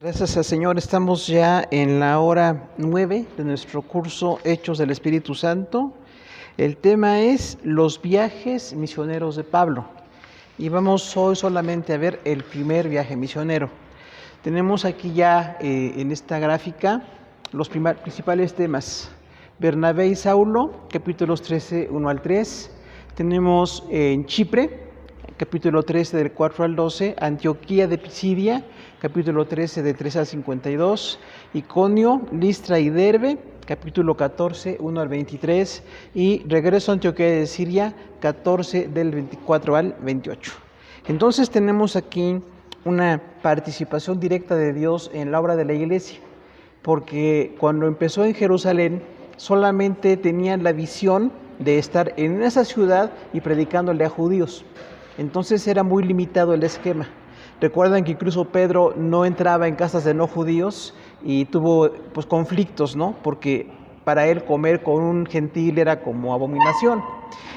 Gracias al Señor, estamos ya en la hora 9 de nuestro curso Hechos del Espíritu Santo. El tema es los viajes misioneros de Pablo. Y vamos hoy solamente a ver el primer viaje misionero. Tenemos aquí ya en esta gráfica los principales temas. Bernabé y Saulo, capítulos 13, 1 al 3. Tenemos en Chipre, capítulo 13 del 4 al 12, Antioquía de Pisidia, capítulo 13 del 3 al 52, Iconio, Listra y Derbe, capítulo 14, 1 al 23, y regreso a Antioquía de Siria, 14 del 24 al 28. Entonces tenemos aquí una participación directa de Dios en la obra de la iglesia, porque cuando empezó en Jerusalén solamente tenían la visión de estar en esa ciudad y predicándole a judíos. Entonces era muy limitado el esquema. Recuerdan que incluso Pedro no entraba en casas de no judíos y tuvo conflictos, ¿no? Porque para él comer con un gentil era como abominación.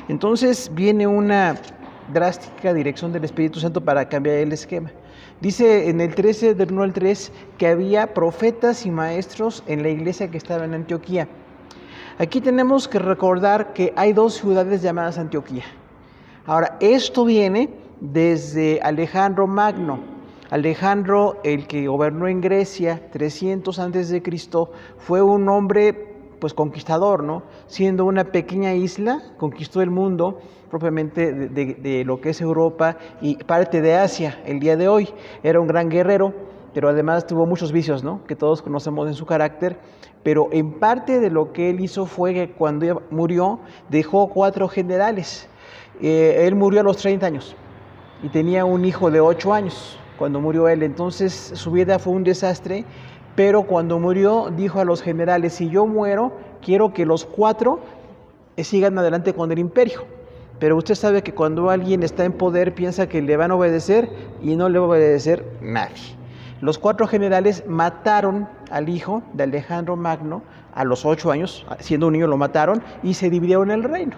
Entonces viene una drástica dirección del Espíritu Santo para cambiar el esquema. Dice en el 13 del 1 al 3 que había profetas y maestros en la iglesia que estaba en Antioquía. Aquí tenemos que recordar que hay dos ciudades llamadas Antioquía. Ahora, esto viene desde Alejandro Magno. Alejandro, el que gobernó en Grecia 300 a.C., fue un hombre conquistador, ¿no? Siendo una pequeña isla, conquistó el mundo propiamente de lo que es Europa y parte de Asia el día de hoy. Era un gran guerrero, pero además tuvo muchos vicios, ¿no? Que todos conocemos en su carácter. Pero en parte de lo que él hizo fue que cuando murió dejó 4 generales. Él murió a los 30 años y tenía un hijo de 8 años cuando murió él. Entonces su vida fue un desastre, pero cuando murió dijo a los generales: si yo muero, quiero que los 4 sigan adelante con el imperio. Pero usted sabe que cuando alguien está en poder piensa que le van a obedecer y no le va a obedecer nadie. Los 4 generales mataron al hijo de Alejandro Magno a los 8 años, siendo un niño lo mataron y se dividieron el reino.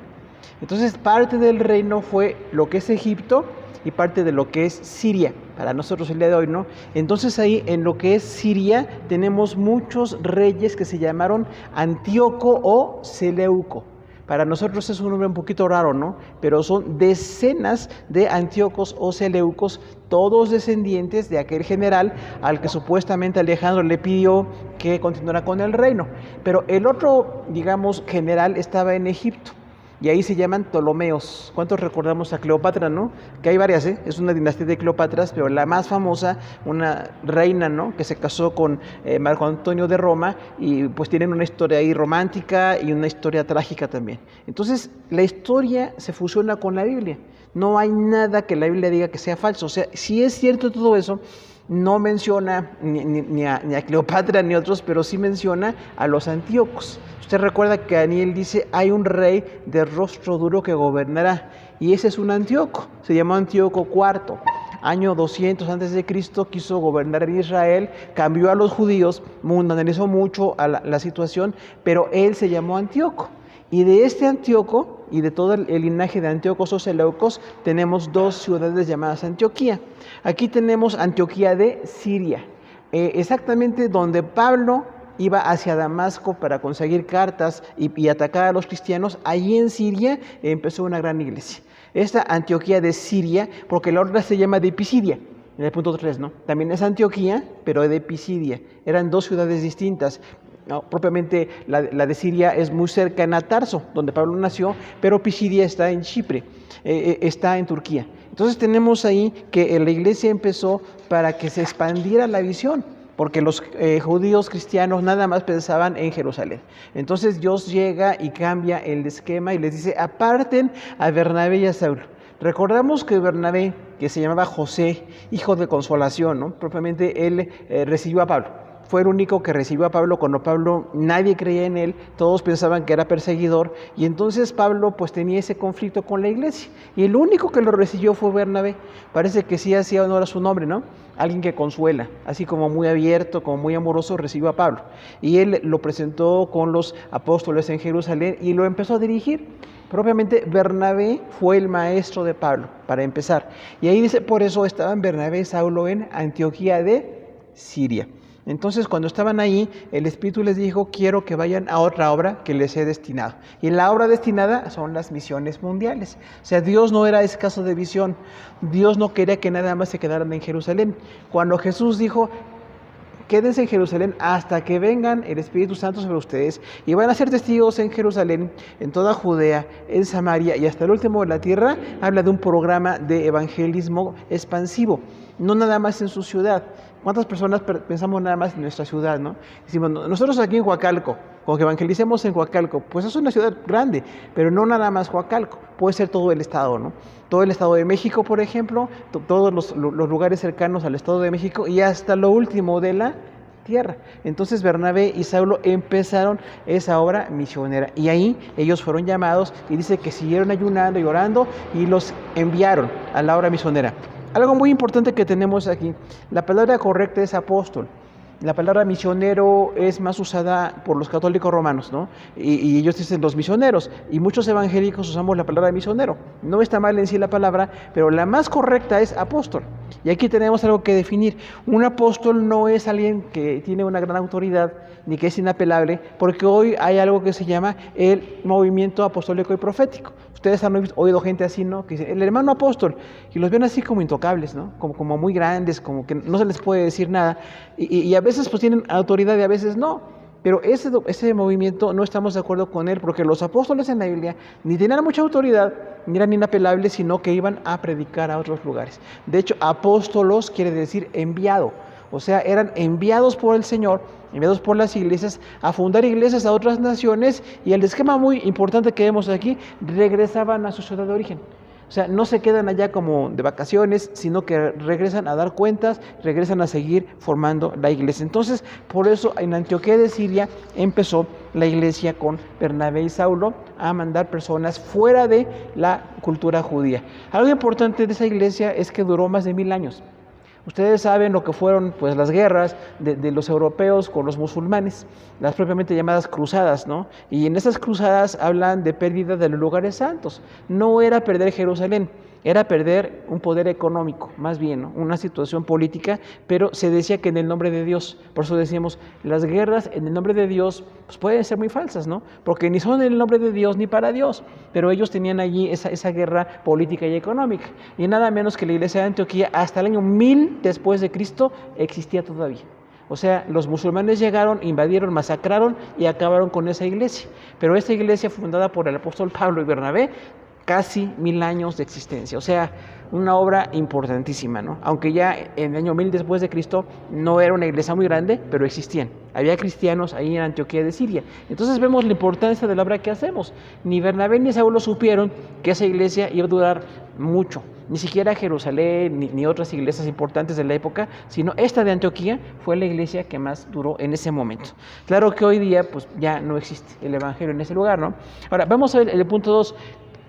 Entonces parte del reino fue lo que es Egipto y parte de lo que es Siria, para nosotros el día de hoy, ¿no? Entonces ahí en lo que es Siria tenemos muchos reyes que se llamaron Antíoco o Seleuco. Para nosotros es un nombre un poquito raro, ¿no? Pero son decenas de Antíocos o Seleucos, todos descendientes de aquel general al que supuestamente Alejandro le pidió que continuara con el reino. Pero el otro, general estaba en Egipto. Y ahí se llaman Ptolomeos. ¿Cuántos recordamos a Cleopatra, no? Que hay varias, es una dinastía de Cleopatras, pero la más famosa, una reina, ¿no? Que se casó con Marco Antonio de Roma y tienen una historia ahí romántica y una historia trágica también. Entonces, la historia se fusiona con la Biblia. No hay nada que la Biblia diga que sea falso. O sea, si es cierto todo eso, no menciona ni a Cleopatra ni a otros, pero sí menciona a los antíocos. Usted recuerda que Daniel dice: hay un rey de rostro duro que gobernará, y ese es un Antíoco, se llamó Antíoco IV. Año 200 a.C. quiso gobernar en Israel, cambió a los judíos, mundanalizó mucho a la situación, pero él se llamó Antíoco. Y de este Antíoco y de todo el linaje de Antíocos o Seleucos tenemos 2 ciudades llamadas Antioquía. Aquí tenemos Antioquía de Siria, exactamente donde Pablo iba hacia Damasco para conseguir cartas y atacar a los cristianos. Allí en Siria empezó una gran iglesia. Esta Antioquía de Siria, porque la otra se llama de Pisidia, en el punto 3, ¿no? También es Antioquía, pero de Pisidia. Eran 2 ciudades distintas. No, propiamente la de Siria es muy cercana a Tarso, donde Pablo nació, pero Pisidia está en Chipre, está en Turquía. Entonces tenemos ahí que la iglesia empezó para que se expandiera la visión, porque los judíos cristianos nada más pensaban en Jerusalén. Entonces Dios llega y cambia el esquema y les dice: aparten a Bernabé y a Saulo. Recordamos que Bernabé, que se llamaba José, hijo de consolación, ¿no? Propiamente él recibió a Pablo. fue el único que recibió a Pablo cuando Pablo nadie creía en él, todos pensaban que era perseguidor, y entonces Pablo pues tenía ese conflicto con la iglesia, y el único que lo recibió fue Bernabé. Parece que sí hacía honor a su nombre, ¿no? Alguien que consuela, así como muy abierto, como muy amoroso, recibió a Pablo, y él lo presentó con los apóstoles en Jerusalén y lo empezó a dirigir. Propiamente Bernabé fue el maestro de Pablo, para empezar. Y ahí dice, por eso estaban Bernabé y Saulo en Antioquía de Siria. Entonces, cuando estaban ahí, el Espíritu les dijo, quiero que vayan a otra obra que les he destinado. Y la obra destinada son las misiones mundiales. O sea, Dios no era escaso de visión. Dios no quería que nada más se quedaran en Jerusalén. Cuando Jesús dijo, quédense en Jerusalén hasta que vengan el Espíritu Santo sobre ustedes y van a ser testigos en Jerusalén, en toda Judea, en Samaria y hasta el último de la tierra. Habla de un programa de evangelismo expansivo, no nada más en su ciudad. ¿Cuántas personas pensamos nada más en nuestra ciudad, no? Decimos, nosotros aquí en Coacalco, con que evangelicemos en Coacalco, pues es una ciudad grande, pero no nada más Coacalco, puede ser todo el estado, ¿no? Todo el estado de México, por ejemplo, todos los lugares cercanos al estado de México y hasta lo último de la tierra. Entonces Bernabé y Saulo empezaron esa obra misionera y ahí ellos fueron llamados y dice que siguieron ayunando y orando y los enviaron a la obra misionera. Algo muy importante que tenemos aquí, la palabra correcta es apóstol. La palabra misionero es más usada por los católicos romanos, ¿no? Y ellos dicen los misioneros, y muchos evangélicos usamos la palabra misionero. No está mal en sí la palabra, pero la más correcta es apóstol. Y aquí tenemos algo que definir. Un apóstol no es alguien que tiene una gran autoridad, ni que es inapelable, porque hoy hay algo que se llama el movimiento apostólico y profético. Ustedes han oído gente así, ¿no? Que dice, el hermano apóstol, y los ven así como intocables, ¿no? Como muy grandes, como que no se les puede decir nada. Y a veces pues tienen autoridad y a veces no. Pero ese movimiento no estamos de acuerdo con él, porque los apóstoles en la Biblia ni tenían mucha autoridad, ni eran inapelables, sino que iban a predicar a otros lugares. De hecho, apóstolos quiere decir enviado. O sea, eran enviados por el Señor, enviados por las iglesias a fundar iglesias a otras naciones, y el esquema muy importante que vemos aquí, regresaban a su ciudad de origen. O sea, no se quedan allá como de vacaciones, sino que regresan a dar cuentas, regresan a seguir formando la iglesia. Entonces, por eso en Antioquía de Siria empezó la iglesia con Bernabé y Saulo a mandar personas fuera de la cultura judía. Algo importante de esa iglesia es que duró más de 1000 años. Ustedes saben lo que fueron pues, las guerras de los europeos con los musulmanes, las propiamente llamadas cruzadas, ¿no? Y en esas cruzadas hablan de pérdida de los lugares santos. No era perder Jerusalén, era perder un poder económico, más bien, ¿no? Una situación política, pero se decía que en el nombre de Dios. Por eso decíamos, las guerras en el nombre de Dios pues, pueden ser muy falsas, ¿no? Porque ni son en el nombre de Dios ni para Dios, pero ellos tenían allí esa guerra política y económica. Y nada menos que la iglesia de Antioquía hasta el año 1000 después de Cristo existía todavía. O sea, los musulmanes llegaron, invadieron, masacraron y acabaron con esa iglesia. Pero esta iglesia fundada por el apóstol Pablo y Bernabé, casi 1000 años de existencia, o sea, una obra importantísima, ¿no? Aunque ya en el año 1000 después de Cristo no era una iglesia muy grande, pero existían. Había cristianos ahí en Antioquía de Siria. Entonces vemos la importancia de la obra que hacemos. Ni Bernabé ni Saulo supieron que esa iglesia iba a durar mucho. Ni siquiera Jerusalén ni otras iglesias importantes de la época, sino esta de Antioquía fue la iglesia que más duró en ese momento. Claro que hoy día pues ya no existe el evangelio en ese lugar, ¿no? Ahora, vamos a ver el punto 2.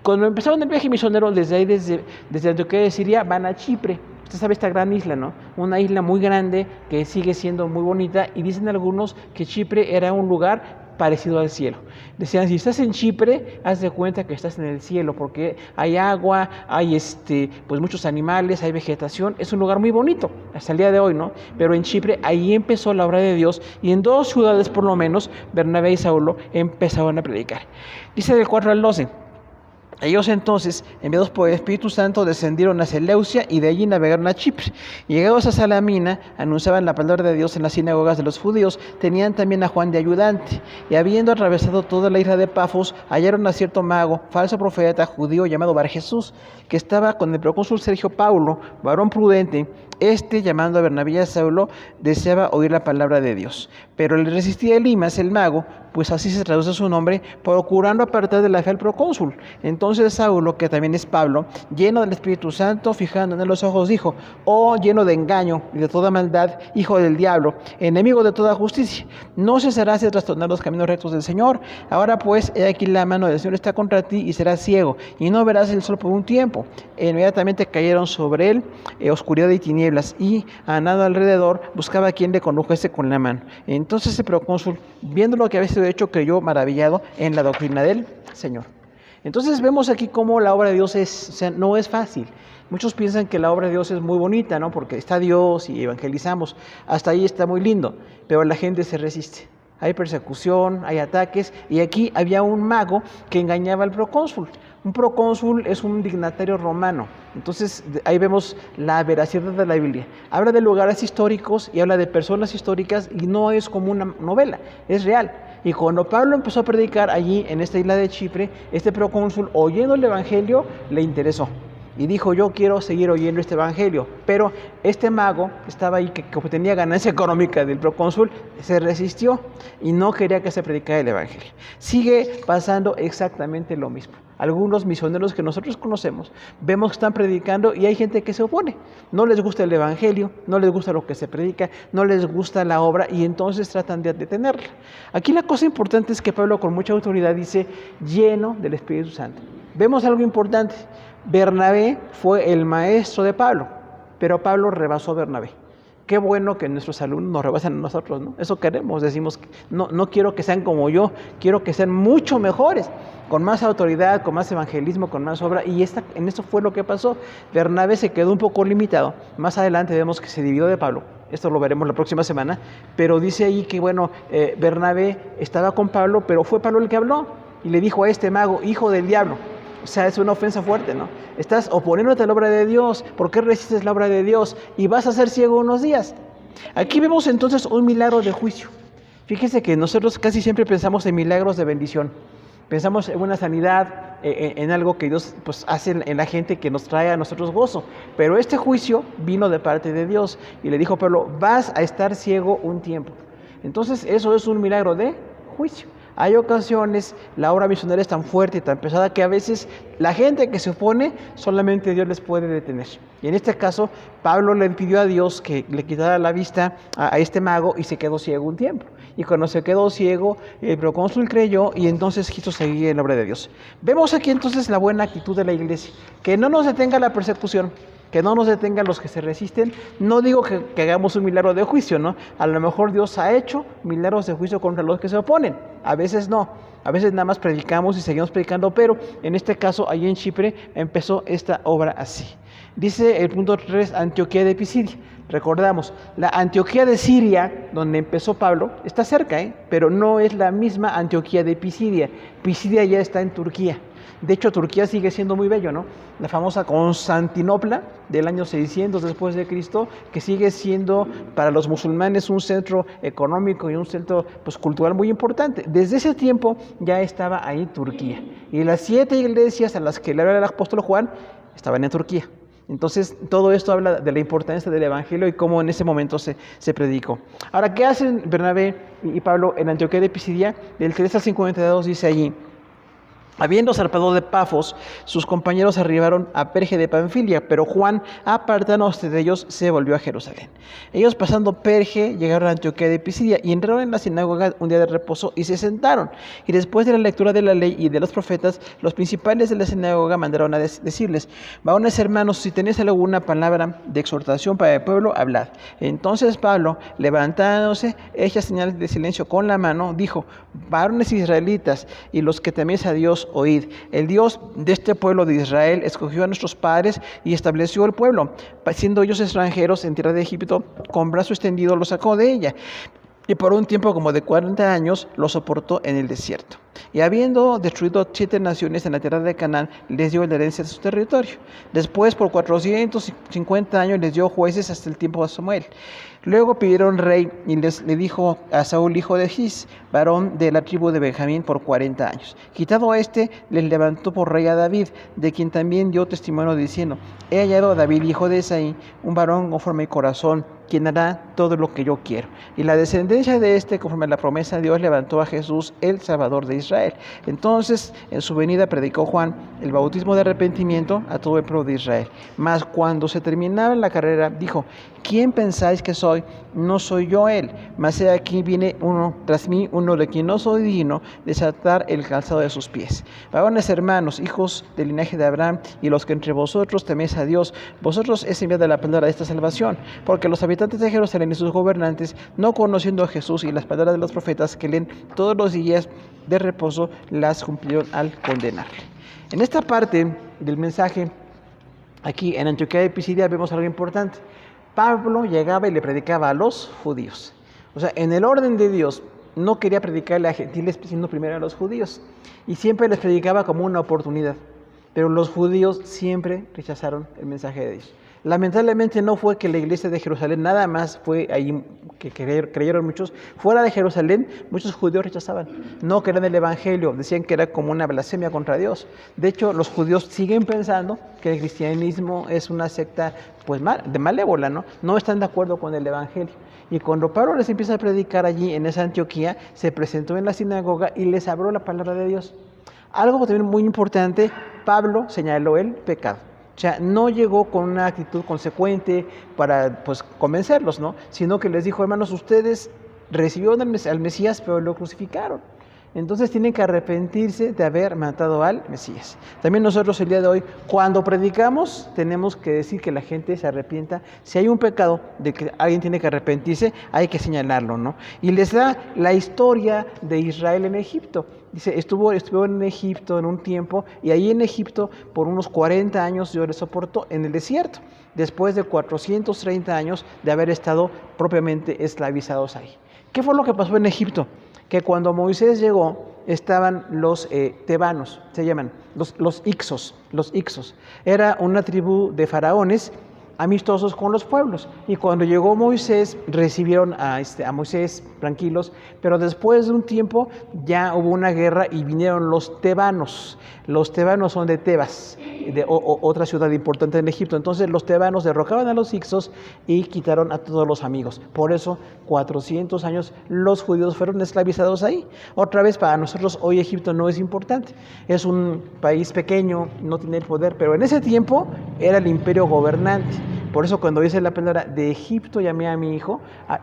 Cuando empezaron el viaje misionero desde ahí, desde Antioquía de Siria, van a Chipre. Usted sabe esta gran isla, ¿no? Una isla muy grande que sigue siendo muy bonita, y dicen algunos que Chipre era un lugar parecido al cielo. Decían, si estás en Chipre, haz de cuenta que estás en el cielo, porque hay agua, hay pues muchos animales, hay vegetación, es un lugar muy bonito, hasta el día de hoy, ¿no? Pero en Chipre, ahí empezó la obra de Dios, y en 2 ciudades por lo menos, Bernabé y Saulo empezaron a predicar. Dice del 4 al 12. Ellos entonces, enviados por el Espíritu Santo, descendieron a Seleucia y de allí navegaron a Chipre. Llegados a Salamina, anunciaban la palabra de Dios en las sinagogas de los judíos. Tenían también a Juan de ayudante. Y habiendo atravesado toda la isla de Pafos, hallaron a cierto mago, falso profeta judío llamado Barjesús, que estaba con el procónsul Sergio Paulo, varón prudente, llamando a Bernabé y a Saulo, deseaba oír la palabra de Dios. Pero le resistía Elimas, el mago, pues así se traduce su nombre, procurando apartar de la fe al procónsul. Entonces Saulo, que también es Pablo, lleno del Espíritu Santo, fijando en él los ojos, dijo: oh, lleno de engaño y de toda maldad, hijo del diablo, enemigo de toda justicia, ¿no cesarás de trastornar los caminos rectos del Señor? Ahora pues, he aquí la mano del Señor está contra ti, y serás ciego, y no verás el sol por un tiempo. E inmediatamente cayeron sobre él oscuridad y tinieblas, y andando alrededor buscaba a quien le condujese con la mano. Entonces el procónsul, viendo lo que había sido hecho, creyó maravillado en la doctrina del Señor. Entonces vemos aquí cómo la obra de Dios no es fácil. Muchos piensan que la obra de Dios es muy bonita, ¿no? Porque está Dios y evangelizamos. Hasta ahí está muy lindo, pero la gente se resiste. Hay persecución, hay ataques, y aquí había un mago que engañaba al procónsul. Un procónsul es un dignatario romano. Entonces ahí vemos la veracidad de la Biblia. Habla de lugares históricos y habla de personas históricas, y no es como una novela, es real. Y cuando Pablo empezó a predicar allí en esta isla de Chipre, este procónsul, oyendo el evangelio, le interesó. Y dijo: yo quiero seguir oyendo este evangelio. Pero este mago que estaba ahí, que obtenía ganancia económica del procónsul, se resistió y no quería que se predicara el evangelio. Sigue pasando exactamente lo mismo. Algunos misioneros que nosotros conocemos, vemos que están predicando y hay gente que se opone. No les gusta el evangelio, no les gusta lo que se predica, no les gusta la obra, y entonces tratan de detenerla. Aquí la cosa importante es que Pablo, con mucha autoridad, dice: lleno del Espíritu Santo. Vemos algo importante. Bernabé fue el maestro de Pablo, pero Pablo rebasó a Bernabé. Qué bueno que nuestros alumnos nos rebasen a nosotros, ¿no? Eso queremos, decimos: no quiero que sean como yo, quiero que sean mucho mejores, con más autoridad, con más evangelismo, con más obra. Y en esto fue lo que pasó. Bernabé se quedó un poco limitado. Más adelante vemos que se dividió de Pablo. Esto lo veremos la próxima semana. Pero dice ahí que, Bernabé estaba con Pablo, pero fue Pablo el que habló y le dijo a este mago: hijo del diablo. O sea, es una ofensa fuerte, ¿no? Estás oponiéndote a la obra de Dios. ¿Por qué resistes la obra de Dios? Y vas a ser ciego unos días. Aquí vemos entonces un milagro de juicio. Fíjese que nosotros casi siempre pensamos en milagros de bendición. Pensamos en una sanidad, en algo que Dios hace en la gente, que nos trae a nosotros gozo. Pero este juicio vino de parte de Dios. Y le dijo a Pablo: vas a estar ciego un tiempo. Entonces eso es un milagro de juicio. Hay ocasiones, la obra misionera es tan fuerte y tan pesada que a veces la gente que se opone, solamente Dios les puede detener. Y en este caso, Pablo le pidió a Dios que le quitara la vista a este mago, y se quedó ciego un tiempo. Y cuando se quedó ciego, el procónsul creyó, y entonces quiso seguir en la obra de Dios. Vemos aquí entonces la buena actitud de la iglesia: que no nos detenga la persecución, que no nos detengan los que se resisten. No digo que hagamos un milagro de juicio, ¿no? A lo mejor Dios ha hecho milagros de juicio contra los que se oponen. A veces no. A veces nada más predicamos y seguimos predicando, pero en este caso, allí en Chipre, empezó esta obra así. Dice el punto 3, Antioquía de Pisidia. Recordamos, la Antioquía de Siria, donde empezó Pablo, está cerca, pero no es la misma Antioquía de Pisidia. Pisidia ya está en Turquía. De hecho, Turquía sigue siendo muy bello, ¿no? La famosa Constantinopla del año 600 después de Cristo, que sigue siendo para los musulmanes un centro económico y un centro cultural muy importante. Desde ese tiempo ya estaba ahí Turquía. Y las 7 iglesias a las que le habla el apóstol Juan estaban en Turquía. Entonces, todo esto habla de la importancia del evangelio y cómo en ese momento se predicó. Ahora, ¿qué hacen Bernabé y Pablo en Antioquía de Pisidia? Del 3 al 52 dice allí: habiendo zarpado de Pafos, sus compañeros arribaron a Perge de Panfilia, pero Juan, apartándose de ellos, se volvió a Jerusalén. Ellos, pasando Perge, llegaron a Antioquía de Pisidia y entraron en la sinagoga un día de reposo y se sentaron. Y después de la lectura de la ley y de los profetas, los principales de la sinagoga mandaron a decirles: varones hermanos, si tenéis alguna palabra de exhortación para el pueblo, hablad. Entonces Pablo, levantándose, hecha señal de silencio con la mano, dijo: varones israelitas y los que teméis a Dios, oíd. El Dios de este pueblo de Israel escogió a nuestros padres y estableció el pueblo, siendo ellos extranjeros en tierra de Egipto, con brazo extendido los sacó de ella, y por un tiempo como de 40 años los soportó en el desierto. Y habiendo destruido 7 naciones en la tierra de Canaán, les dio la herencia de su territorio. Después, por 450 años, les dio jueces hasta el tiempo de Samuel. Luego pidieron rey y le dijo a Saúl, hijo de Gis, varón de la tribu de Benjamín, por 40 años. Quitado les levantó por rey a David, de quien también dio testimonio diciendo, he hallado a David, hijo de Isaí, un varón conforme a mi corazón, quien hará todo lo que yo quiero. Y la descendencia de conforme a la promesa de Dios, levantó a Jesús, el Salvador de Israel. Entonces, en su venida predicó Juan el bautismo de arrepentimiento a todo el pueblo de Israel. Mas cuando se terminaba la carrera, dijo, ¿quién pensáis que soy? No soy yo él, mas he aquí viene uno tras mí, uno de quien no soy digno de desatar el calzado de sus pies. Varones hermanos, hijos del linaje de Abraham, y los que entre vosotros teméis a Dios, vosotros es enviada la palabra de esta salvación, porque los habitantes de Jerusalén y sus gobernantes, no conociendo a Jesús y las palabras de los profetas que leen todos los días de reposo, las cumplieron al condenarle. En esta parte del mensaje, aquí en Antioquía de Pisidia, vemos algo importante. Pablo llegaba y le predicaba a los judíos. O sea, en el orden de Dios, no quería predicarle a gentiles, sino primero a los judíos. Y siempre les predicaba como una oportunidad. Pero los judíos siempre rechazaron el mensaje de Dios. Lamentablemente no fue que la iglesia de Jerusalén nada más fue ahí que creyeron muchos. Fuera de Jerusalén, muchos judíos rechazaban. No querían el evangelio, decían que era como una blasfemia contra Dios. De hecho, los judíos siguen pensando que el cristianismo es una secta pues malévola, ¿no? No están de acuerdo con el evangelio. Y cuando Pablo les empieza a predicar allí en esa Antioquía, se presentó en la sinagoga y les habló la palabra de Dios. Algo también muy importante, Pablo señaló el pecado. O sea, no llegó con una actitud consecuente para convencerlos, ¿no? Sino que les dijo, hermanos, ustedes recibieron al Mesías, pero lo crucificaron. Entonces tienen que arrepentirse de haber matado al Mesías. También nosotros el día de hoy, cuando predicamos, tenemos que decir que la gente se arrepienta. Si hay un pecado de que alguien tiene que arrepentirse, hay que señalarlo, ¿no? Y les da la historia de Israel en Egipto. Dice, estuvo en Egipto en un tiempo, y ahí en Egipto por unos 40 años Dios les soportó en el desierto, después de 430 años de haber estado propiamente esclavizados ahí. ¿Qué fue lo que pasó en Egipto? Que cuando Moisés llegó, estaban los tebanos, se llaman, los ixos. Era una tribu de faraones amistosos con los pueblos. Y cuando llegó Moisés, recibieron a Moisés tranquilos, pero después de un tiempo ya hubo una guerra y vinieron los tebanos. Los tebanos son de Tebas, otra ciudad importante en Egipto. Entonces los tebanos derrocaron a los ixos y quitaron a todos los amigos. Por eso 400 años los judíos fueron esclavizados ahí. Otra vez, para nosotros hoy Egipto no es importante. Es un país pequeño, no tiene el poder, pero en ese tiempo era el imperio gobernante. Por eso cuando dice la palabra de Egipto llamé a mi hijo,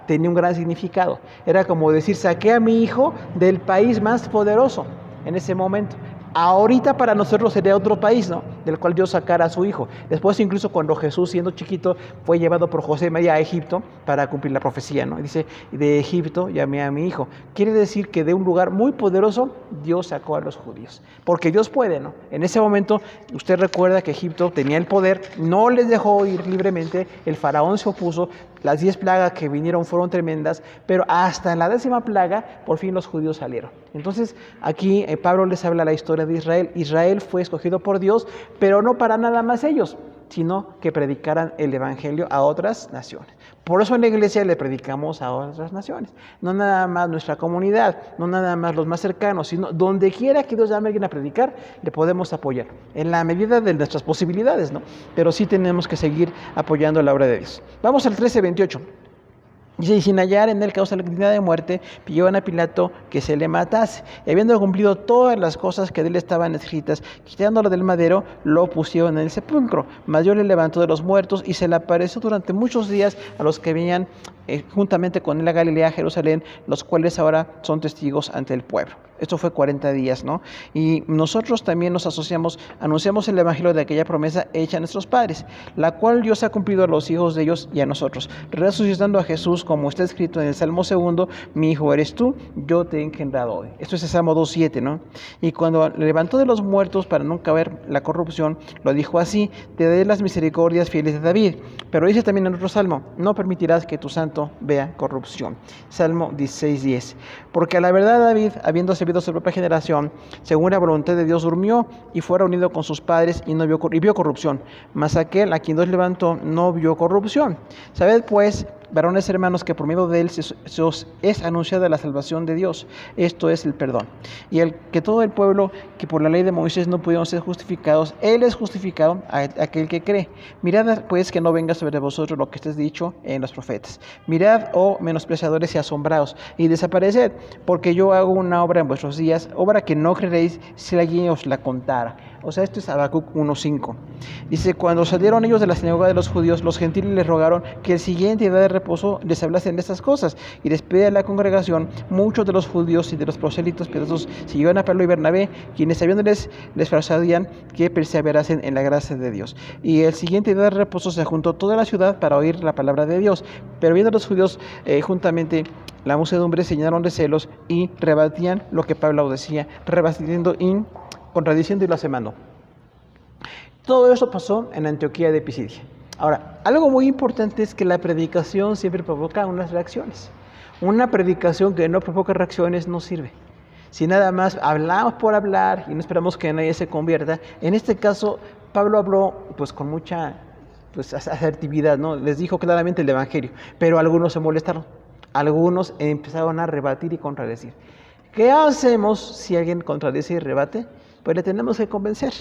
tenía un gran significado. Era como decir, saqué a mi hijo del país más poderoso en ese momento. Ahorita para nosotros sería otro país, ¿no? Del cual Dios sacara a su hijo. Después, incluso cuando Jesús, siendo chiquito, fue llevado por José y María a Egipto para cumplir la profecía, ¿no? Dice, de Egipto llamé a mi hijo. Quiere decir que de un lugar muy poderoso Dios sacó a los judíos. Porque Dios puede, ¿no? En ese momento, usted recuerda que Egipto tenía el poder, no les dejó ir libremente, el faraón se opuso, las 10 plagas que vinieron fueron tremendas, pero hasta en la 10ª plaga, por fin los judíos salieron. Entonces, aquí Pablo les habla la historia de Israel. Israel fue escogido por Dios, pero no para nada más ellos, sino que predicaran el evangelio a otras naciones. Por eso en la iglesia le predicamos a otras naciones. No nada más nuestra comunidad, no nada más los más cercanos, sino donde quiera que Dios llame a alguien a predicar, le podemos apoyar, en la medida de nuestras posibilidades, ¿no? Pero sí tenemos que seguir apoyando la obra de Dios. Vamos al 13:28. Dice, y sin hallar en él causa de dignidad de muerte, pidieron a Pilato que se le matase. Y habiendo cumplido todas las cosas que de él estaban escritas, quitándolo del madero, lo pusieron en el sepulcro. Mas Dios le levantó de los muertos y se le apareció durante muchos días a los que venían juntamente con él a Galilea, a Jerusalén, los cuales ahora son testigos ante el pueblo. Esto fue 40 días, ¿no? Y nosotros también nos asociamos, anunciamos el evangelio de aquella promesa hecha a nuestros padres, la cual Dios ha cumplido a los hijos de ellos y a nosotros, resucitando a Jesús, como está escrito en el Salmo 2, mi hijo eres tú, yo te he engendrado hoy. Esto es el Salmo 2:7, ¿no? Y cuando le levantó de los muertos para nunca ver la corrupción, lo dijo así, te daré las misericordias fieles de David. Pero dice también en otro salmo, no permitirás que tu santo vea corrupción. Salmo 16:10. Porque a la verdad David, habiendo servido a su propia generación, según la voluntad de Dios, durmió y fue reunido con sus padres y vio corrupción. Mas aquel a quien Dios levantó no vio corrupción. Sabed pues varones hermanos, que por medio de él se os es anunciada la salvación de Dios, esto es el perdón. Y el que todo el pueblo que por la ley de Moisés no pudieron ser justificados, él es justificado a aquel que cree. Mirad pues que no venga sobre vosotros lo que esté dicho en los profetas. Mirad, oh menospreciadores, y asombraos, y desapareced, porque yo hago una obra en vuestros días, obra que no creeréis si alguien os la contara. O sea, esto es Habacuc 1:5. Dice, cuando salieron ellos de la sinagoga de los judíos, los gentiles les rogaron que el siguiente día de reposo les hablasen de estas cosas. Y después de la congregación, muchos de los judíos y de los prosélitos piadosos siguieron a Pablo y Bernabé, quienes sabiéndoles les persuadían que perseverasen en la gracia de Dios. Y el siguiente día de reposo se juntó toda la ciudad para oír la palabra de Dios. Pero viendo los judíos juntamente, la muchedumbre se llenaron de celos y rebatían lo que Pablo decía, rebatiendo y contradiciendo y blasfemando. Todo eso pasó en Antioquía de Pisidia. Ahora, algo muy importante es que la predicación siempre provoca unas reacciones. Una predicación que no provoca reacciones no sirve. Si nada más hablamos por hablar y no esperamos que nadie se convierta, en este caso Pablo habló pues con mucha asertividad, ¿no? Les dijo claramente el evangelio, pero algunos se molestaron. Algunos empezaron a rebatir y contradecir. ¿Qué hacemos si alguien contradice y rebate? Pues le tenemos que convencer.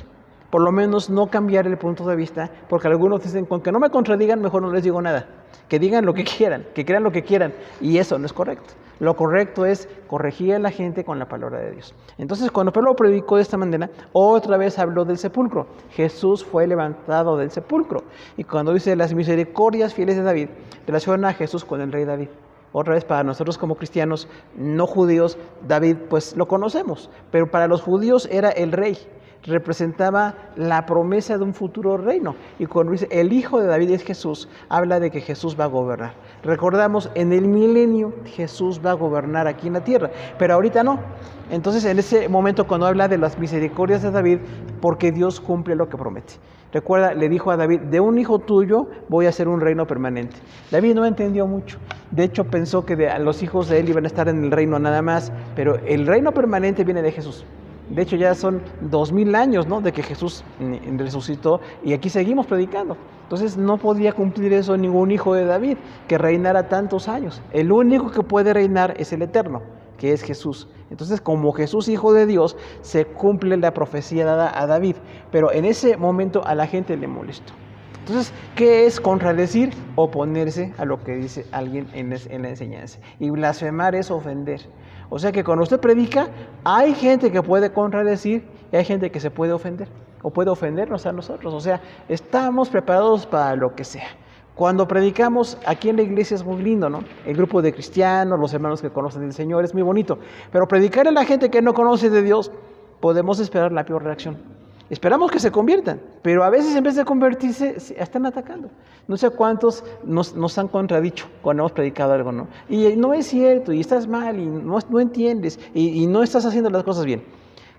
Por lo menos no cambiar el punto de vista, porque algunos dicen, con que no me contradigan, mejor no les digo nada. Que digan lo que quieran, que crean lo que quieran, y eso no es correcto. Lo correcto es corregir a la gente con la palabra de Dios. Entonces, cuando Pablo predicó de esta manera, otra vez habló del sepulcro. Jesús fue levantado del sepulcro. Y cuando dice las misericordias fieles de David, relaciona a Jesús con el rey David. Otra vez, para nosotros como cristianos no judíos, David pues lo conocemos, pero para los judíos era el rey, representaba la promesa de un futuro reino. Y cuando dice el hijo de David es Jesús, habla de que Jesús va a gobernar. Recordamos, en el milenio Jesús va a gobernar aquí en la tierra, pero ahorita no. Entonces, en ese momento, cuando habla de las misericordias de David, porque Dios cumple lo que promete. Recuerda, le dijo a David, de un hijo tuyo voy a hacer un reino permanente. David no entendió mucho. De hecho, pensó que los hijos de él iban a estar en el reino nada más, pero el reino permanente viene de Jesús. De hecho, ya son 2000 años, ¿no?, de que Jesús resucitó, y aquí seguimos predicando. Entonces, no podía cumplir eso ningún hijo de David, que reinara tantos años. El único que puede reinar es el Eterno, que es Jesús. Entonces, como Jesús, hijo de Dios, se cumple la profecía dada a David. Pero en ese momento a la gente le molestó. Entonces, ¿qué es contradecir? Oponerse a lo que dice alguien en la enseñanza. Y blasfemar es ofender. O sea que cuando usted predica, hay gente que puede contradecir y hay gente que se puede ofender. O puede ofendernos a nosotros. O sea, estamos preparados para lo que sea. Cuando predicamos aquí en la iglesia es muy lindo, ¿no? El grupo de cristianos, los hermanos que conocen del Señor, es muy bonito. Pero predicar a la gente que no conoce de Dios, podemos esperar la peor reacción. Esperamos que se conviertan, pero a veces en vez de convertirse, están atacando. No sé cuántos nos han contradicho cuando hemos predicado algo, ¿no? Y no es cierto, y estás mal, y no entiendes, y no estás haciendo las cosas bien.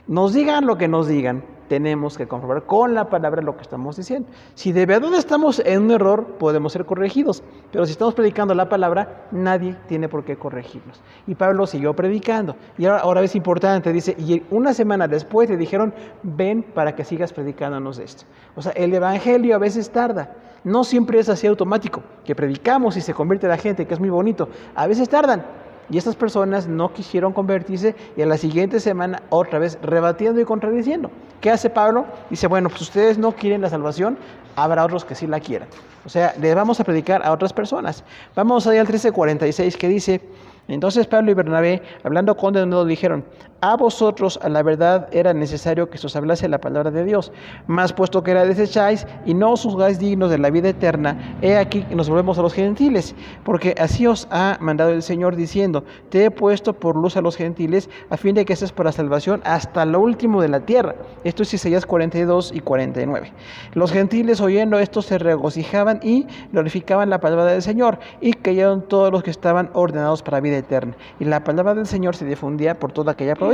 Nos digan lo que nos digan, tenemos que comprobar con la palabra lo que estamos diciendo. Si de verdad estamos en un error, podemos ser corregidos, pero si estamos predicando la palabra, nadie tiene por qué corregirnos. Y Pablo siguió predicando, y ahora es importante, dice, y una semana después le dijeron, ven para que sigas predicándonos esto. O sea, el evangelio a veces tarda, no siempre es así automático, que predicamos y se convierte la gente, que es muy bonito, a veces tardan. Y estas personas no quisieron convertirse, y a la siguiente semana otra vez rebatiendo y contradiciendo. ¿Qué hace Pablo? Dice, bueno, pues ustedes no quieren la salvación, habrá otros que sí la quieran. O sea, le vamos a predicar a otras personas. Vamos allá al 13:46, que dice, entonces Pablo y Bernabé, hablando con denuedo, dijeron, a vosotros a la verdad era necesario que se os hablase la palabra de Dios, mas puesto que la desecháis y no os juzgáis dignos de la vida eterna, he aquí que nos volvemos a los gentiles, porque así os ha mandado el Señor diciendo, te he puesto por luz a los gentiles, a fin de que seas para salvación hasta lo último de la tierra. Esto es Isaías 42 y 49. Los gentiles, oyendo esto, se regocijaban y glorificaban la palabra del Señor, y cayeron todos los que estaban ordenados para vida eterna. Y la palabra del Señor se difundía por toda aquella provincia.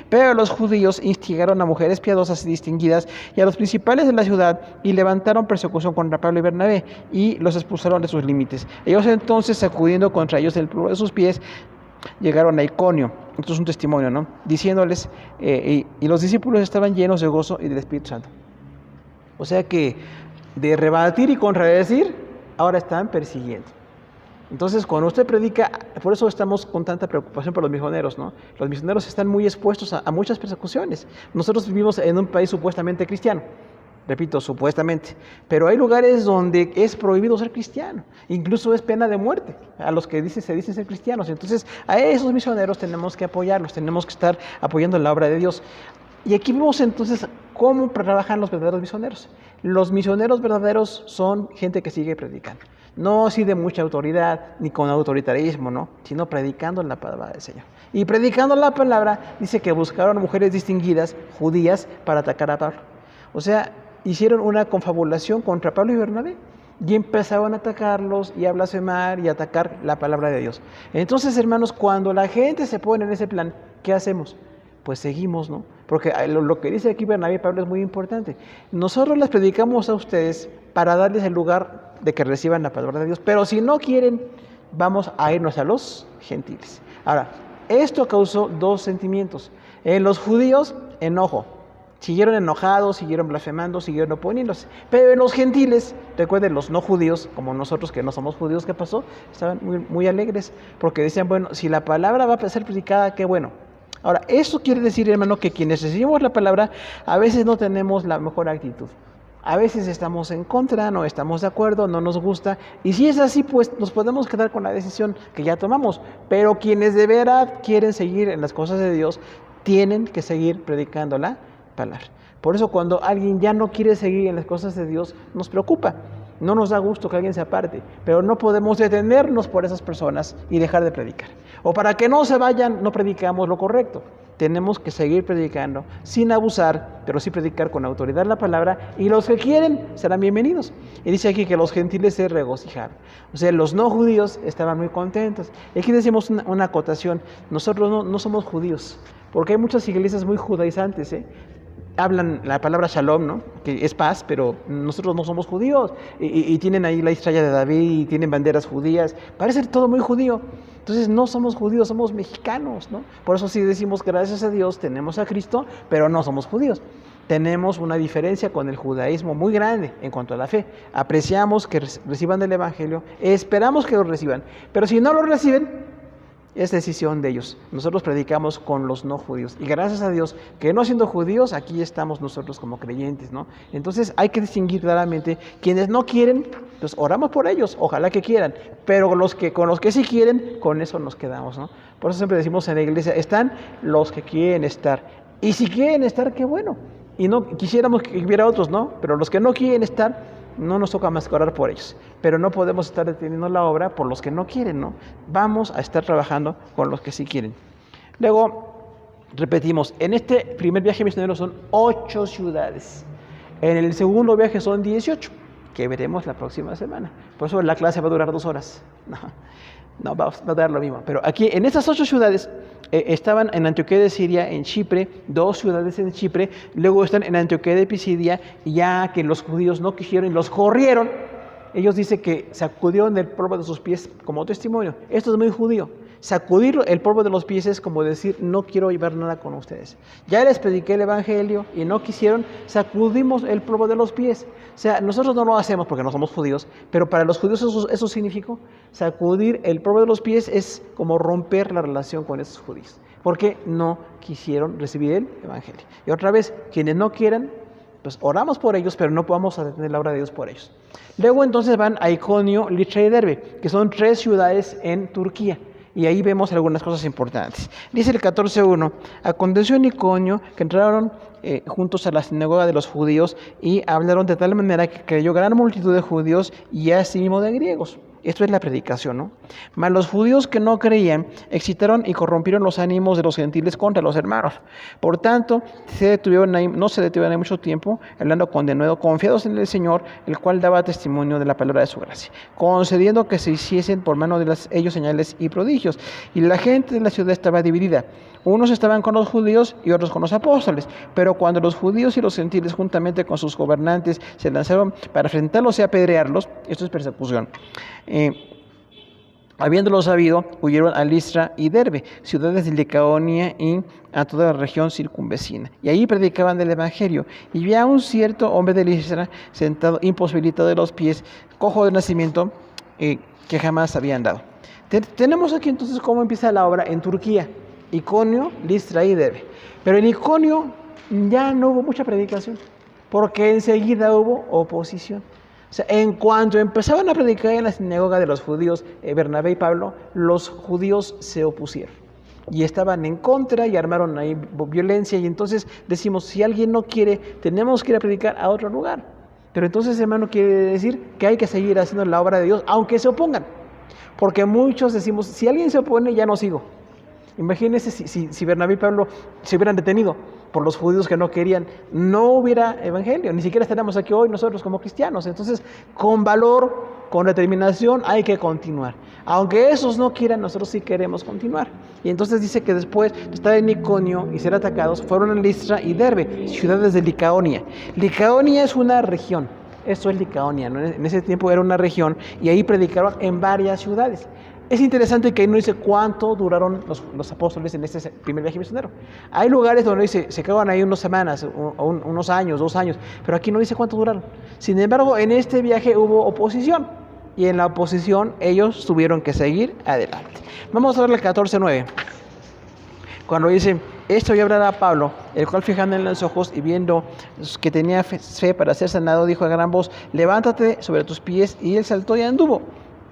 Pero los judíos instigaron a mujeres piadosas y distinguidas y a los principales de la ciudad, y levantaron persecución contra Pablo y Bernabé, y los expulsaron de sus límites. Ellos entonces, sacudiendo contra ellos el polvo de sus pies, llegaron a Iconio. Esto es un testimonio, ¿no? Diciéndoles, y los discípulos estaban llenos de gozo y del Espíritu Santo. O sea que de rebatir y contradecir, ahora están persiguiendo. Entonces, cuando usted predica, por eso estamos con tanta preocupación por los misioneros, ¿no? Los misioneros están muy expuestos a muchas persecuciones. Nosotros vivimos en un país supuestamente cristiano, repito, supuestamente, pero hay lugares donde es prohibido ser cristiano, incluso es pena de muerte a los que se dicen ser cristianos. Entonces, a esos misioneros tenemos que apoyarlos, tenemos que estar apoyando la obra de Dios. Y aquí vemos entonces cómo trabajan los verdaderos misioneros. Los misioneros verdaderos son gente que sigue predicando. No así de mucha autoridad, ni con autoritarismo, ¿no? Sino predicando la palabra del Señor. Y predicando la palabra, dice que buscaron mujeres distinguidas, judías, para atacar a Pablo. O sea, hicieron una confabulación contra Pablo y Bernabé y empezaron a atacarlos y a blasfemar y a atacar la palabra de Dios. Entonces, hermanos, cuando la gente se pone en ese plan, ¿qué hacemos? Pues seguimos, ¿no? Porque lo que dice aquí Bernabé y Pablo es muy importante. Nosotros les predicamos a ustedes para darles el lugar de que reciban la palabra de Dios, pero si no quieren, vamos a irnos a los gentiles. Ahora, esto causó dos sentimientos. En los judíos, enojo. Siguieron enojados, siguieron blasfemando, siguieron oponiéndose. Pero en los gentiles, recuerden, los no judíos, como nosotros que no somos judíos, ¿qué pasó? Estaban muy alegres, porque decían, bueno, si la palabra va a ser predicada, qué bueno. Ahora, eso quiere decir, hermano, que quienes recibimos la palabra, a veces no tenemos la mejor actitud. A veces estamos en contra, no estamos de acuerdo, no nos gusta. Y si es así, pues nos podemos quedar con la decisión que ya tomamos. Pero quienes de verdad quieren seguir en las cosas de Dios, tienen que seguir predicando la palabra. Por eso cuando alguien ya no quiere seguir en las cosas de Dios, nos preocupa. No nos da gusto que alguien se aparte, pero no podemos detenernos por esas personas y dejar de predicar. O para que no se vayan, no predicamos lo correcto. Tenemos que seguir predicando sin abusar, pero sí predicar con autoridad la palabra, y los que quieren serán bienvenidos. Y dice aquí que los gentiles se regocijaron. O sea, los no judíos estaban muy contentos. Y aquí decimos una acotación: nosotros no somos judíos, porque hay muchas iglesias muy judaizantes, hablan la palabra shalom, ¿no? Que es paz, pero nosotros no somos judíos. Y tienen ahí la estrella de David, y tienen banderas judías. Parece todo muy judío. Entonces no somos judíos, somos mexicanos, ¿no? Por eso sí decimos, gracias a Dios tenemos a Cristo, pero no somos judíos. Tenemos una diferencia con el judaísmo muy grande en cuanto a la fe. Apreciamos que reciban el Evangelio, esperamos que lo reciban, pero si no lo reciben, es decisión de ellos. Nosotros predicamos con los no judíos. Y gracias a Dios que no siendo judíos, aquí estamos nosotros como creyentes, ¿no? Entonces hay que distinguir claramente. Quienes no quieren, pues oramos por ellos, ojalá que quieran. Pero con los que sí quieren, con eso nos quedamos, ¿no? Por eso siempre decimos en la iglesia, están los que quieren estar. Y si quieren estar, qué bueno. Y no quisiéramos que hubiera otros, ¿no? Pero los que no quieren estar, no nos toca más que orar por ellos, pero no podemos estar deteniendo la obra por los que no quieren, ¿no? Vamos a estar trabajando con los que sí quieren. Luego, repetimos, en este primer viaje misionero son 8 ciudades. En el segundo viaje son 18, que veremos la próxima semana. Por eso la clase va a durar 2 horas. No, va a dar lo mismo. Pero aquí, en estas 8 ciudades, estaban en Antioquía de Siria, en Chipre, 2 ciudades en Chipre, luego están en Antioquía de Pisidia, y ya que los judíos no quisieron y los corrieron, ellos dicen que sacudieron el polvo de sus pies como testimonio. Esto es muy judío. Sacudir el polvo de los pies es como decir, no quiero llevar nada con ustedes. Ya les prediqué el Evangelio y no quisieron, sacudimos el polvo de los pies. O sea, nosotros no lo hacemos porque no somos judíos, pero para los judíos eso significó. Sacudir el polvo de los pies es como romper la relación con esos judíos, porque no quisieron recibir el Evangelio. Y otra vez, quienes no quieran, pues oramos por ellos, pero no podemos detener la obra de Dios por ellos. Luego entonces van a Iconio, Listra y Derbe, que son 3 ciudades en Turquía. Y ahí vemos algunas cosas importantes. Dice el 14:1, aconteció en Iconio que entraron juntos a la sinagoga de los judíos y hablaron de tal manera que creyó gran multitud de judíos y asimismo de griegos. Esto es la predicación, ¿no? Mas los judíos que no creían excitaron y corrompieron los ánimos de los gentiles contra los hermanos. Por tanto, no se detuvieron ahí mucho tiempo, hablando con denuedo, confiados en el Señor, el cual daba testimonio de la palabra de su gracia, concediendo que se hiciesen por mano de ellos señales y prodigios. Y la gente de la ciudad estaba dividida. Unos estaban con los judíos y otros con los apóstoles. Pero cuando los judíos y los gentiles, juntamente con sus gobernantes, se lanzaron para enfrentarlos y apedrearlos, esto es persecución. Habiéndolo sabido, huyeron a Listra y Derbe, ciudades de Licaonia, y a toda la región circunvecina. Y allí predicaban del Evangelio. Y vi a un cierto hombre de Listra, sentado, imposibilitado de los pies, cojo de nacimiento, que jamás habían dado. Tenemos aquí entonces cómo empieza la obra en Turquía, Iconio, Listra y Derbe. Pero en Iconio ya no hubo mucha predicación, porque enseguida hubo oposición. O sea, en cuanto empezaban a predicar en la sinagoga de los judíos, Bernabé y Pablo, los judíos se opusieron y estaban en contra y armaron ahí violencia. Y entonces decimos, si alguien no quiere, tenemos que ir a predicar a otro lugar. Pero entonces, hermano, quiere decir que hay que seguir haciendo la obra de Dios, aunque se opongan. Porque muchos decimos, si alguien se opone, ya no sigo. Imagínense si Bernabé y Pablo se hubieran detenido por los judíos que no querían, no hubiera evangelio, ni siquiera estaríamos aquí hoy nosotros como cristianos. Entonces, con valor, con determinación, hay que continuar. Aunque esos no quieran, nosotros sí queremos continuar. Y entonces dice que después de estar en Iconio y ser atacados, fueron a Listra y Derbe, ciudades de Licaonia. Licaonia es una región. Esto es Licaonia, ¿no? En ese tiempo era una región y ahí predicaron en varias ciudades. Es interesante que ahí no dice cuánto duraron los apóstoles en este primer viaje misionero. Hay lugares donde dice, se quedaban ahí unas semanas, unos años, 2 años, pero aquí no dice cuánto duraron. Sin embargo, en este viaje hubo oposición y en la oposición ellos tuvieron que seguir adelante. Vamos a ver el 14:9. Cuando dice, esto ya hablará a Pablo, el cual fijando en los ojos y viendo que tenía fe para ser sanado, dijo a gran voz, levántate sobre tus pies, y él saltó y anduvo.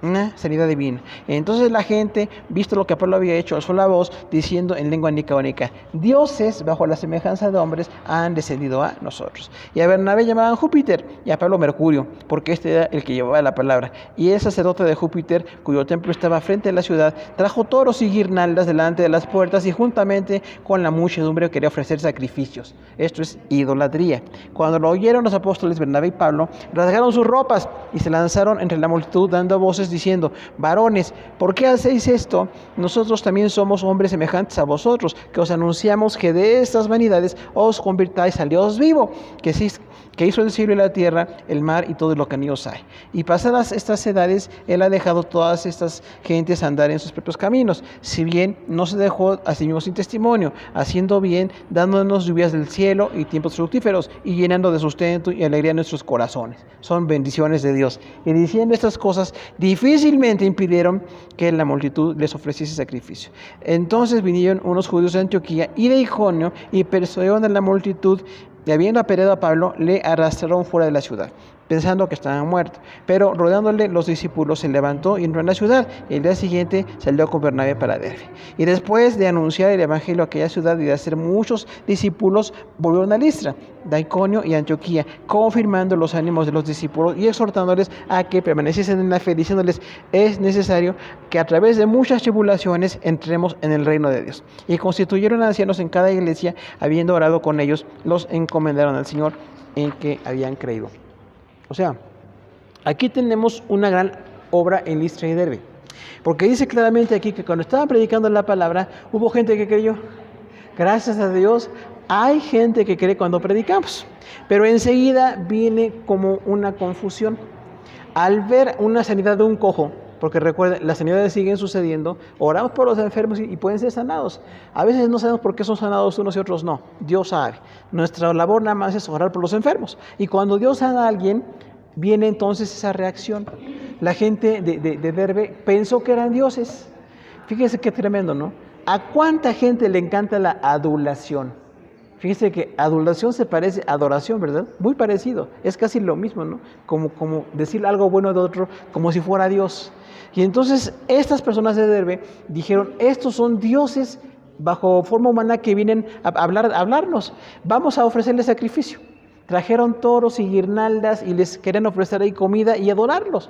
Una sanidad divina. Entonces la gente, visto lo que Pablo había hecho, alzó la voz diciendo en lengua licaónica, dioses bajo la semejanza de hombres han descendido a nosotros. Y a Bernabé llamaban Júpiter y a Pablo Mercurio, porque este era el que llevaba la palabra. Y el sacerdote de Júpiter, cuyo templo estaba frente a la ciudad, trajo toros y guirnaldas delante de las puertas y juntamente con la muchedumbre quería ofrecer sacrificios. Esto es idolatría. Cuando lo oyeron los apóstoles Bernabé y Pablo, rasgaron sus ropas y se lanzaron entre la multitud dando voces diciendo, varones, ¿por qué hacéis esto? Nosotros también somos hombres semejantes a vosotros, que os anunciamos que de estas vanidades os convirtáis al Dios vivo, que hizo el cielo y la tierra, el mar y todo lo que en ellos hay. Y pasadas estas edades, él ha dejado todas estas gentes andar en sus propios caminos, si bien no se dejó a sí mismo sin testimonio, haciendo bien, dándonos lluvias del cielo y tiempos fructíferos, y llenando de sustento y alegría nuestros corazones. Son bendiciones de Dios. Y diciendo estas cosas, difícilmente impidieron que la multitud les ofreciese sacrificio. Entonces vinieron unos judíos de Antioquía y de Iconio y persuadieron a la multitud, y habiendo apedreado a Pablo, le arrastraron fuera de la ciudad, pensando que estaba muerto. Pero rodeándole los discípulos, se levantó y entró en la ciudad. Y el día siguiente salió con Bernabé para Derbe. Y después de anunciar el evangelio a aquella ciudad y de hacer muchos discípulos, volvieron a Listra, de Iconio y Antioquía, confirmando los ánimos de los discípulos y exhortándoles a que permaneciesen en la fe, diciéndoles, es necesario que a través de muchas tribulaciones entremos en el reino de Dios. Y constituyeron ancianos en cada iglesia, habiendo orado con ellos, los encomendaron al Señor en que habían creído. O sea, aquí tenemos una gran obra en Listra y Derbe, porque dice claramente aquí que cuando estaban predicando la palabra, hubo gente que creyó. Gracias a Dios, hay gente que cree cuando predicamos, pero enseguida viene como una confusión. Al ver una sanidad de un cojo, porque recuerden, las sanidades siguen sucediendo, oramos por los enfermos y pueden ser sanados. A veces no sabemos por qué son sanados unos y otros no, Dios sabe. Nuestra labor nada más es orar por los enfermos. Y cuando Dios sana a alguien, viene entonces esa reacción. La gente de Derbe pensó que eran dioses. Fíjense qué tremendo, ¿no? ¿A cuánta gente le encanta la adulación? Fíjense que adulación se parece a adoración, ¿verdad? Muy parecido, es casi lo mismo, ¿no? Como decir algo bueno de otro, como si fuera Dios. Y entonces estas personas de Derbe dijeron, estos son dioses bajo forma humana que vienen a hablarnos, vamos a ofrecerles sacrificio. Trajeron toros y guirnaldas y les querían ofrecer ahí comida y adorarlos.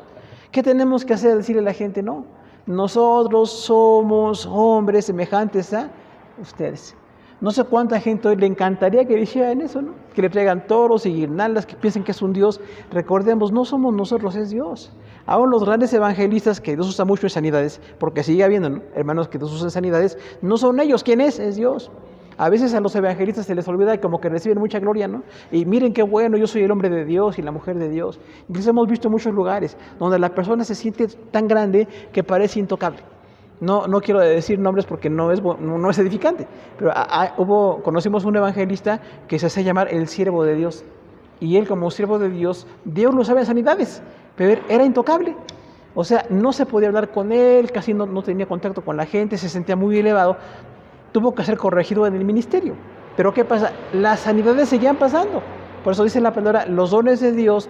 ¿Qué tenemos que hacer? Decirle a la gente, no, nosotros somos hombres semejantes a ustedes. No sé cuánta gente hoy le encantaría que dijeran eso, ¿no? Que le traigan toros y guirnaldas, que piensen que es un Dios. Recordemos, no somos nosotros, es Dios. Aún los grandes evangelistas, que Dios usa mucho en sanidades, porque sigue habiendo, ¿no?, hermanos que Dios usa en sanidades, no son ellos. ¿Quién es? Es Dios. A veces a los evangelistas se les olvida y como que reciben mucha gloria, ¿no? Y miren qué bueno, yo soy el hombre de Dios y la mujer de Dios. Incluso hemos visto muchos lugares donde la persona se siente tan grande que parece intocable. No quiero decir nombres porque no es edificante, pero conocimos un evangelista que se hace llamar el siervo de Dios. Y él, como siervo de Dios, Dios lo sabe en sanidades, pero él era intocable. O sea, no se podía hablar con él, casi no tenía contacto con la gente, se sentía muy elevado. Tuvo que ser corregido en el ministerio. Pero ¿qué pasa? Las sanidades seguían pasando. Por eso dice la palabra, los dones de Dios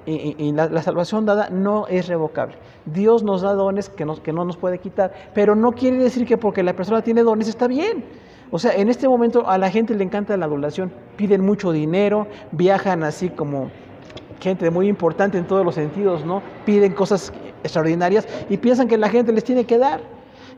y la salvación dada no es revocable. Dios nos da dones que no nos puede quitar, pero no quiere decir que porque la persona tiene dones está bien. O sea, en este momento a la gente le encanta la adulación, piden mucho dinero, viajan así como gente muy importante en todos los sentidos, ¿no? Piden cosas extraordinarias y piensan que la gente les tiene que dar.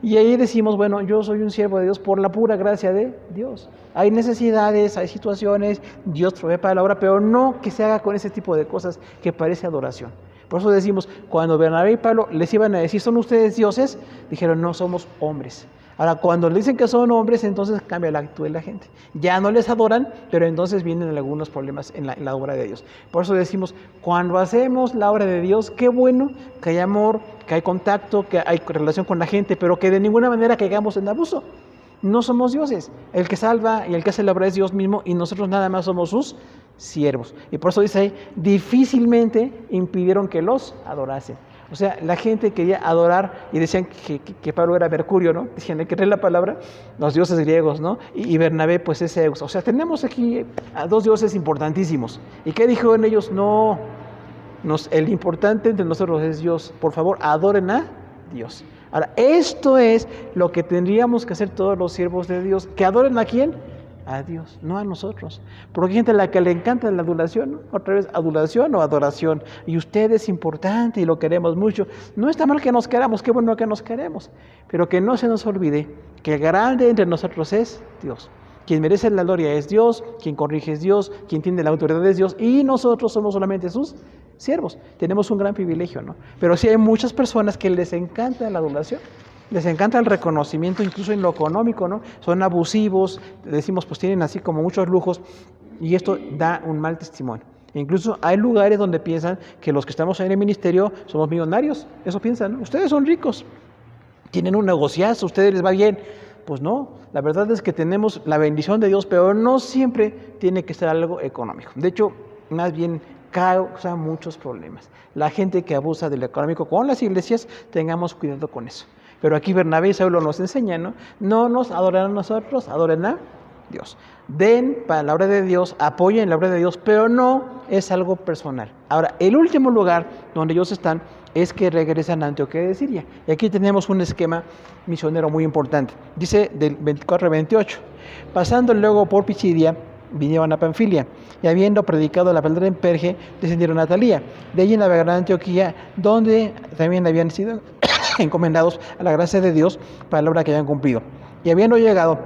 Y ahí decimos, bueno, yo soy un siervo de Dios por la pura gracia de Dios. Hay necesidades, hay situaciones, Dios provee para la obra, pero no que se haga con ese tipo de cosas que parece adoración. Por eso decimos, cuando Bernabé y Pablo les iban a decir, ¿son ustedes dioses? Dijeron, no, somos hombres. Ahora, cuando le dicen que son hombres, entonces cambia la actitud de la gente. Ya no les adoran, pero entonces vienen algunos problemas en la obra de Dios. Por eso decimos, cuando hacemos la obra de Dios, qué bueno que hay amor, que hay contacto, que hay relación con la gente, pero que de ninguna manera caigamos en abuso. No somos dioses. El que salva y el que hace la obra es Dios mismo y nosotros nada más somos sus siervos. Y por eso dice ahí, difícilmente impidieron que los adorasen. O sea, la gente quería adorar y decían que Pablo era Mercurio, ¿no? Decían, hay que leer la palabra, los dioses griegos, ¿no? Y Bernabé, pues es Zeus. O sea, tenemos aquí a dos dioses importantísimos. ¿Y qué dijeron ellos? No, el importante entre nosotros es Dios. Por favor, adoren a Dios. Ahora, esto es lo que tendríamos que hacer todos los siervos de Dios. ¿Que adoren a quién? A Dios, no a nosotros. Porque hay gente a la que le encanta la adulación, ¿no? Otra vez, adulación o adoración. Y usted es importante y lo queremos mucho. No está mal que nos queramos, qué bueno que nos queremos. Pero que no se nos olvide que el grande entre nosotros es Dios. Quien merece la gloria es Dios, quien corrige es Dios, quien tiene la autoridad es Dios. Y nosotros somos solamente sus siervos. Tenemos un gran privilegio, ¿no? Pero sí hay muchas personas que les encanta la adulación. Les encanta el reconocimiento, incluso en lo económico, ¿no? Son abusivos, decimos, pues tienen así como muchos lujos, y esto da un mal testimonio. Incluso hay lugares donde piensan que los que estamos en el ministerio somos millonarios. Eso piensan, ¿no? Ustedes son ricos, tienen un negociazo, a ustedes les va bien. Pues no, la verdad es que tenemos la bendición de Dios, pero no siempre tiene que ser algo económico. De hecho, más bien causa muchos problemas. La gente que abusa de lo económico con las iglesias, tengamos cuidado con eso. Pero aquí Bernabé y Saulo nos enseñan, ¿no? No nos adoren a nosotros, adoren a Dios. Den para la obra de Dios, apoyen la obra de Dios, pero no es algo personal. Ahora, el último lugar donde ellos están es que regresan a Antioquía de Siria. Y aquí tenemos un esquema misionero muy importante. Dice del 24 al 28. Pasando luego por Pisidia, vinieron a Panfilia, y habiendo predicado la palabra en Perge, descendieron a Atalía. De allí navegaron a Antioquía, donde también habían sido encomendados a la gracia de Dios para la obra que habían cumplido. Y habiendo llegado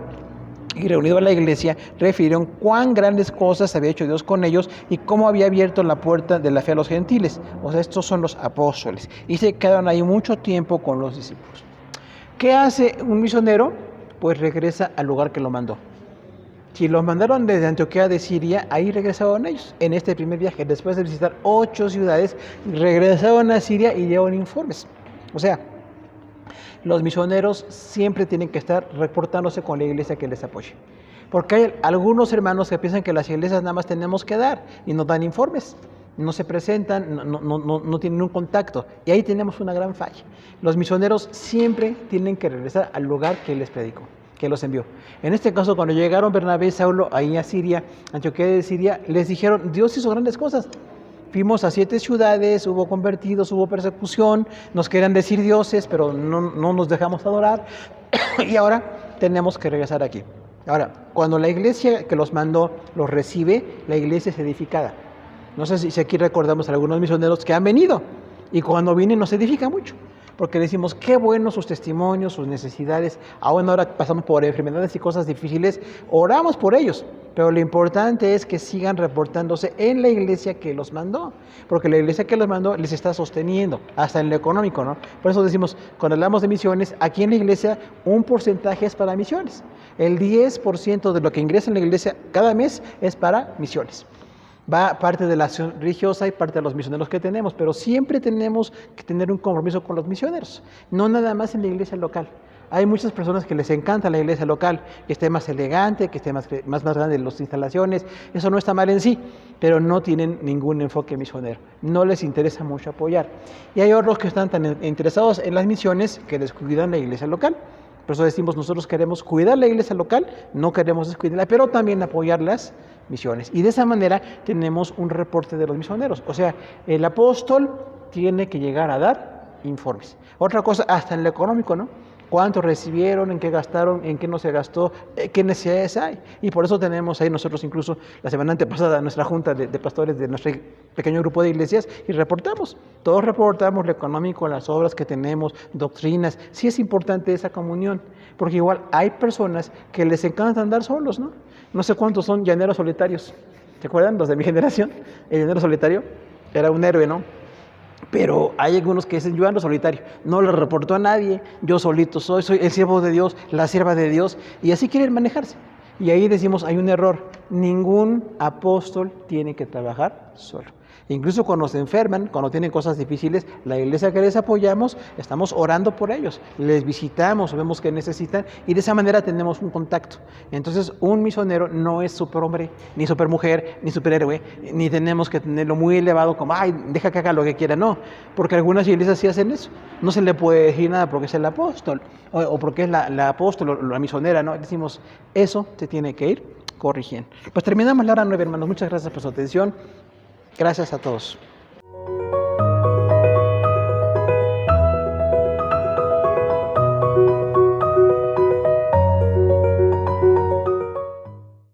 y reunido a la iglesia, refirieron cuán grandes cosas había hecho Dios con ellos y cómo había abierto la puerta de la fe a los gentiles. O sea, estos son los apóstoles. Y se quedaron ahí mucho tiempo con los discípulos. ¿Qué hace un misionero? Pues regresa al lugar que lo mandó. Si los mandaron desde Antioquía de Siria, ahí regresaron ellos. En este primer viaje, después de visitar 8 ciudades, regresaron a Siria y dieron informes. O sea, los misioneros siempre tienen que estar reportándose con la iglesia que les apoye. Porque hay algunos hermanos que piensan que las iglesias nada más tenemos que dar y nos dan informes. No se presentan, no tienen un contacto. Y ahí tenemos una gran falla. Los misioneros siempre tienen que regresar al lugar que les predicó, que los envió. En este caso, cuando llegaron Bernabé y Saulo ahí a Siria, Antioquía de Siria, les dijeron, Dios hizo grandes cosas. Fuimos a 7 ciudades, hubo convertidos, hubo persecución, nos querían decir dioses, pero no nos dejamos adorar, y ahora tenemos que regresar aquí. Ahora, cuando la iglesia que los mandó los recibe, la iglesia es edificada. No sé si aquí recordamos a algunos misioneros que han venido, y cuando vienen nos edifica mucho, porque decimos, qué buenos sus testimonios, sus necesidades. Aún ahora pasamos por enfermedades y cosas difíciles, oramos por ellos, pero lo importante es que sigan reportándose en la iglesia que los mandó, porque la iglesia que los mandó les está sosteniendo, hasta en lo económico, ¿no? Por eso decimos, cuando hablamos de misiones, aquí en la iglesia un porcentaje es para misiones. El 10% de lo que ingresa en la iglesia cada mes es para misiones. Va parte de la acción religiosa y parte de los misioneros que tenemos, pero siempre tenemos que tener un compromiso con los misioneros, no nada más en la iglesia local. Hay muchas personas que les encanta la iglesia local, que esté más elegante, que esté más grande las instalaciones. Eso no está mal en sí, pero no tienen ningún enfoque misionero. No les interesa mucho apoyar. Y hay otros que están tan interesados en las misiones que descuidan la iglesia local. Por eso decimos, nosotros queremos cuidar la iglesia local, no queremos descuidarla, pero también apoyar las misiones. Y de esa manera tenemos un reporte de los misioneros. O sea, el apóstol tiene que llegar a dar informes. Otra cosa, hasta en lo económico, ¿no? ¿Cuánto recibieron? ¿En qué gastaron? ¿En qué no se gastó? ¿Qué necesidades hay? Y por eso tenemos ahí nosotros incluso la semana antepasada nuestra junta de pastores de nuestro pequeño grupo de iglesias y reportamos. Todos reportamos lo económico, las obras que tenemos, doctrinas. Sí es importante esa comunión, porque igual hay personas que les encanta andar solos, ¿no? No sé cuántos son llaneros solitarios. ¿Se acuerdan los de mi generación? El llanero solitario era un héroe, ¿no? Pero hay algunos que dicen, yo ando solitario, no le reportó a nadie, yo solito soy el siervo de Dios, la sierva de Dios, y así quieren manejarse. Y ahí decimos, hay un error, ningún apóstol tiene que trabajar solo. Incluso cuando se enferman, cuando tienen cosas difíciles, la iglesia que les apoyamos, estamos orando por ellos, les visitamos, vemos que necesitan y de esa manera tenemos un contacto. Entonces, un misionero no es superhombre, ni supermujer, ni superhéroe, ni tenemos que tenerlo muy elevado como, ay, deja que haga lo que quiera, no, porque algunas iglesias sí hacen eso. No se le puede decir nada porque es el apóstol o porque es la apóstol o la misionera, no, decimos, eso se tiene que ir corrigiendo. Pues terminamos la hora 9, hermanos. Muchas gracias por su atención. Gracias a todos.